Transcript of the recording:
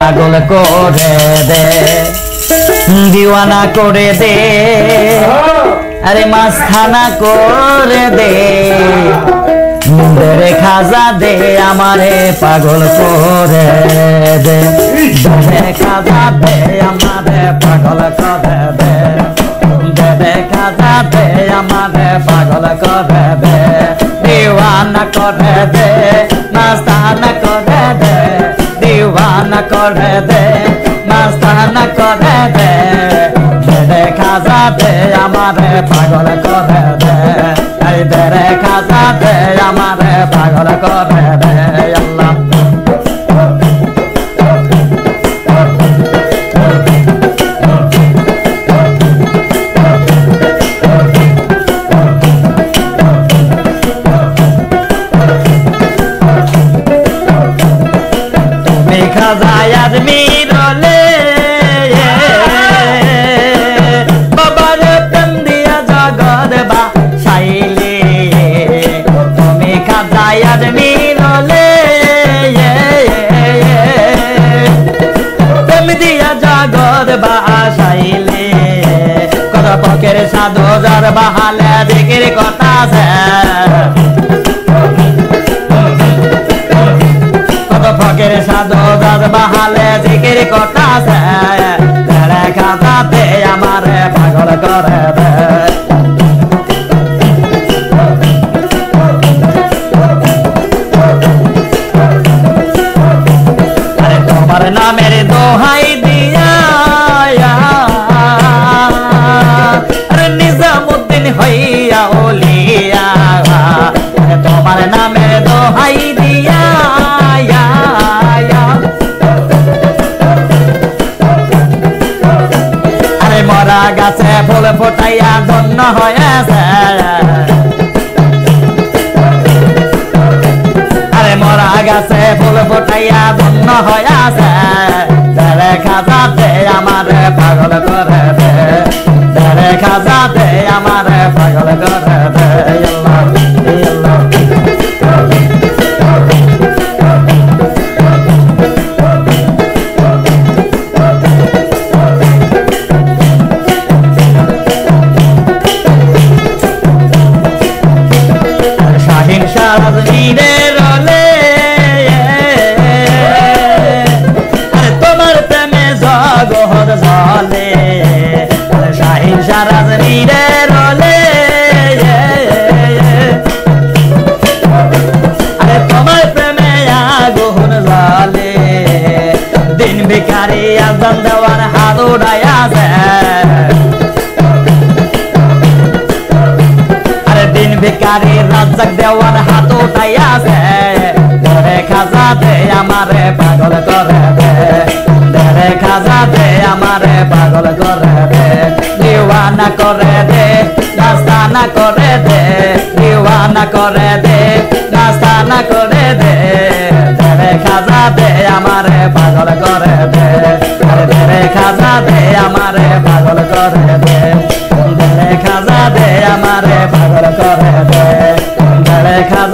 পাগল করে দে দিওয়ানা করে দে আরে মাস্তানা করে দে দে খাজা দে আমারে পাগল করে দে দে খাজা দে আমারে পাগল করে দে দে খাজা দে আমারে পাগল করে দে দিওয়ানা করে দে মাস্তানা করে দে দিওয়ানা করে দে মাস্তানা করে দে দে খাজা দে আমারে পাগল করে দে এই দে খাজা দে আমারে পাগল করে দে আল্লাহ খাজায়ার মিরলে বাবার প্রেম দিয়া জগৎ বাসাইলে তুমি খাজায়ার মিরলে প্রেম দিয়া জগৎ বাসাইলে কত পকের সাধু যার বাহালে দিকের কথা আছে ফকের সাধু দাদ বাহালে জিকির করতাছে রে খাজা দে আমারে পাগল করে দে আরে তোমার নামের দোহাই দিয়া আরে নিজামুদ্দিন হইয়া ওলিয়া তোমার নামের দোহাই দিয়া মরা গাছে ফুল ফোটাইয়া ধন্য হয়েছে আরে মরা গাছে ফুল ফোটাইয়া ধন্য হয়েছে রে খাজা দে আমারে পাগল করে দে রে খাজা দে আমারে পাগল করে দে আল্লাহ আল্লাহ তোমার প্রেমে জগৎ জলে শাহিন সারাজনীরে রলে আরে তোমার প্রেমে আগুন জলে দিন ভিখারি আজান দেওয়ার হাত উড়াইয়া দিন ভিখারি রাজ্জাক দেওয়ার হাত উঠাইয়াছে রে খাজা দে আমারে পাগল করে দে রে খাজা দে আমারে পাগল করে দে দিওয়ানা করে দে নাস্তানা করে দে দিওয়ানা করে দে নাস্তানা করে দে রে খাজা দে আমারে পাগল করে দে রে খাজা দে আমারে পাগল করে দে রে খাজা দে আমারে পাগল করে দে রে খাজা